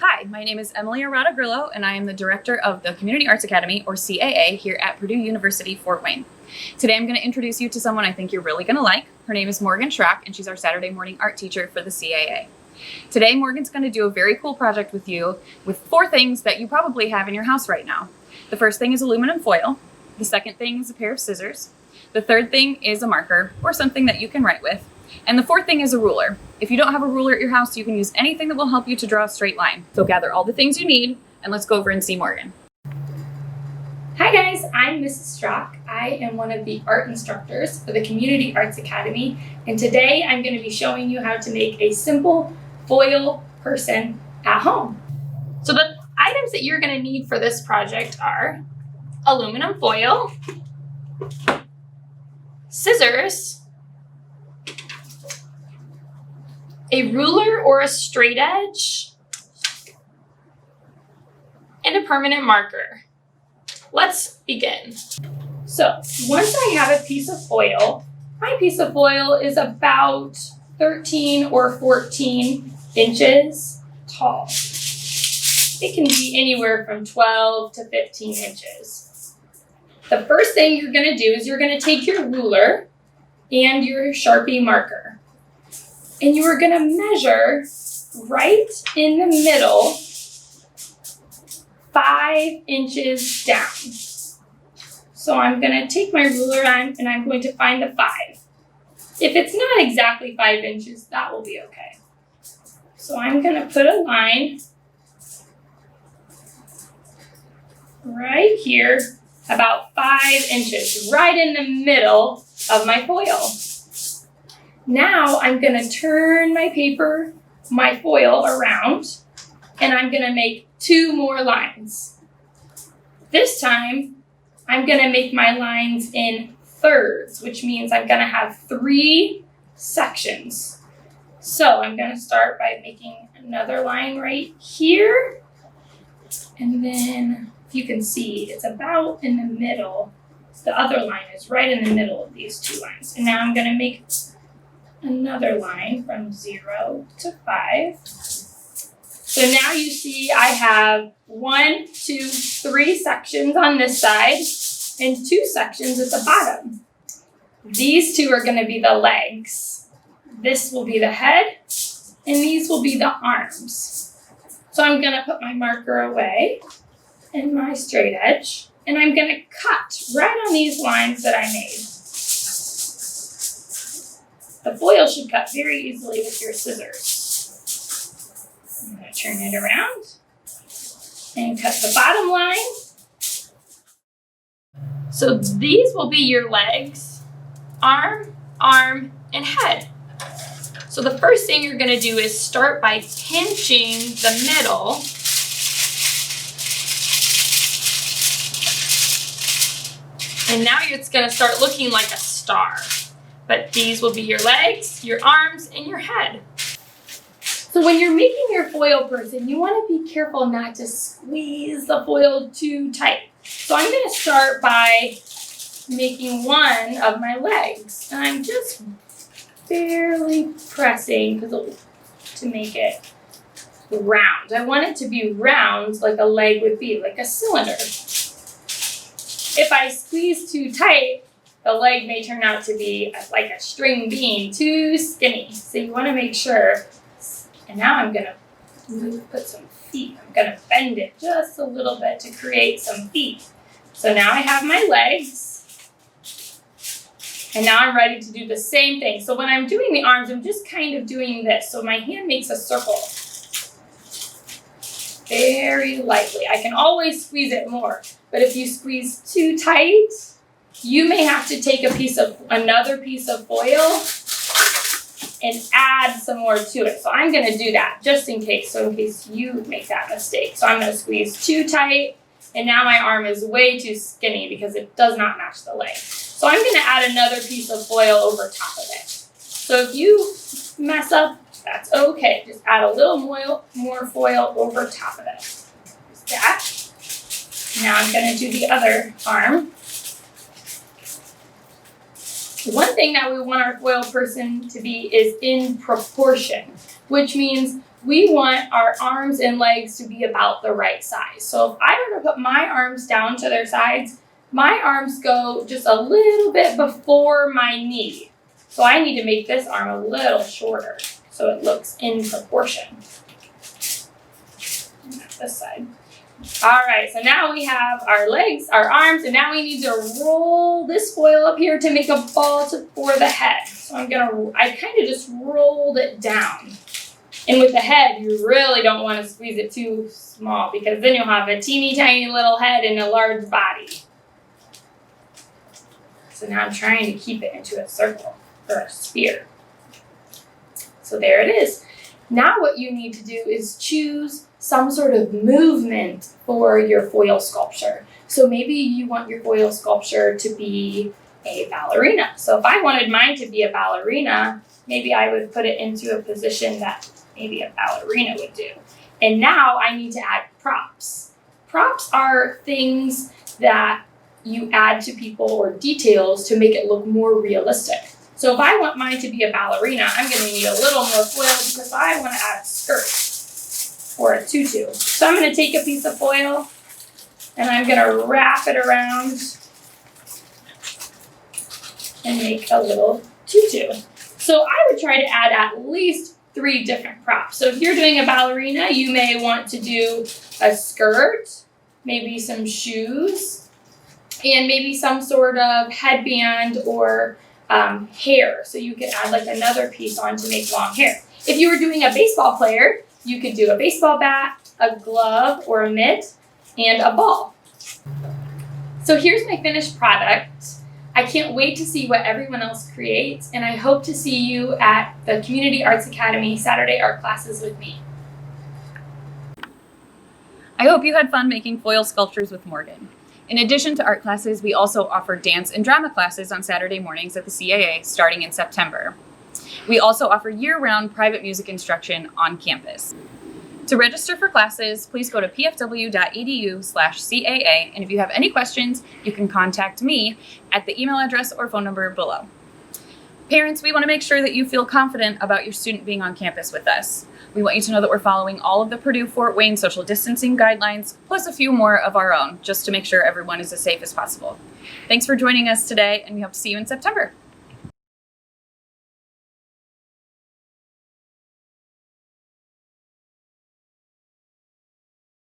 Hi, my name is Emily Arata Grillo, and I am the director of the Community Arts Academy, or CAA, here at Purdue University, Fort Wayne. Today I'm going to introduce you to someone I think you're really going to like. Her name is Morgan Schrock, and she's our Saturday morning art teacher for the CAA. Today Morgan's going to do a very cool project with you with 4 things that you probably have in your house right now. The first thing is aluminum foil. The second thing is a pair of scissors. The third thing is a marker, or something that you can write with. And the fourth thing is a ruler. If you don't have a ruler at your house, you can use anything that will help you to draw a straight line. So gather all the things you need, and let's go over and see Morgan. Hi guys, I'm Mrs. Schrock. I am one of the art instructors for the Community Arts Academy, and today I'm going to be showing you how to make a simple foil person at home. So the items that you're going to need for this project are aluminum foil, scissors, a ruler or a straight edge, and a permanent marker. Let's begin. So once I have a piece of foil, my piece of foil is about 13 or 14 inches tall. It can be anywhere from 12 to 15 inches. The first thing you're going to do is you're going to take your ruler and your Sharpie marker, and you are going to measure right in the middle 5 inches down. So I'm going to take my ruler and I'm going to find the 5. If it's not exactly 5 inches, that will be okay. So I'm going to put a line right here, about 5 inches, right in the middle of my foil. Now I'm going to turn my foil around, and I'm going to make 2 more lines. This time, I'm going to make my lines in thirds, which means I'm going to have 3 sections. So I'm going to start by making another line right here. And then, if you can see, it's about in the middle. The other line is right in the middle of these 2 lines. And now I'm going to make another line from 0 to 5. So now you see I have 1, 2, 3 sections on this side and 2 sections at the bottom. These 2 are going to be the legs. This will be the head, and these will be the arms. So I'm going to put my marker away and my straight edge, and I'm going to cut right on these lines that I made. The foil should cut very easily with your scissors. I'm going to turn it around and cut the bottom line. So these will be your legs, arm, and head. So the first thing you're going to do is start by pinching the middle. And now it's going to start looking like a star. But these will be your legs, your arms, and your head. So when you're making your foil person, you want to be careful not to squeeze the foil too tight. So I'm going to start by making one of my legs. And I'm just barely pressing to make it round. I want it to be round like a leg would be, like a cylinder. If I squeeze too tight, the leg may turn out to be like a string bean, too skinny. So you want to make sure. And now I'm going to put some feet. I'm going to bend it just a little bit to create some feet. So now I have my legs. And now I'm ready to do the same thing. So when I'm doing the arms, I'm just kind of doing this. So my hand makes a circle. Very lightly. I can always squeeze it more. But if you squeeze too tight, you may have to take another piece of foil and add some more to it. So I'm going to do that just in case you make that mistake. So I'm going to squeeze too tight, and now my arm is way too skinny because it does not match the leg. So I'm going to add another piece of foil over top of it. So if you mess up, that's okay. Just add a little more foil over top of it. Just that. Now I'm going to do the other arm. One thing that we want our foil person to be is in proportion, which means we want our arms and legs to be about the right size. So if I were to put my arms down to their sides, my arms go just a little bit before my knee. So I need to make this arm a little shorter so it looks in proportion. And this side. All right, so now we have our legs, our arms, and now we need to roll this foil up here to make a ball for the head. So I kind of just rolled it down. And with the head, you really don't want to squeeze it too small because then you'll have a teeny tiny little head and a large body. So now I'm trying to keep it into a circle or a sphere. So there it is. Now what you need to do is choose some sort of movement for your foil sculpture. So maybe you want your foil sculpture to be a ballerina. So if I wanted mine to be a ballerina, maybe I would put it into a position that maybe a ballerina would do. And now I need to add props. Props are things that you add to people or details to make it look more realistic. So if I want mine to be a ballerina, I'm going to need a little more foil because I want to add a skirt or a tutu. So I'm going to take a piece of foil and I'm going to wrap it around and make a little tutu. So I would try to add at least 3 different props. So if you're doing a ballerina, you may want to do a skirt, maybe some shoes, and maybe some sort of headband or hair. So you could add like another piece on to make long hair. If you were doing a baseball player, you could do a baseball bat, a glove or a mitt, and a ball. So here's my finished product. I can't wait to see what everyone else creates, and I hope to see you at the Community Arts Academy Saturday art classes with me. I hope you had fun making foil sculptures with Morgan. In addition to art classes, we also offer dance and drama classes on Saturday mornings at the CAA starting in September. We also offer year-round private music instruction on campus. To register for classes, please go to pfw.edu/CAA, and if you have any questions, you can contact me at the email address or phone number below. Parents, we want to make sure that you feel confident about your student being on campus with us. We want you to know that we're following all of the Purdue Fort Wayne social distancing guidelines, plus a few more of our own, just to make sure everyone is as safe as possible. Thanks for joining us today, and we hope to see you in September.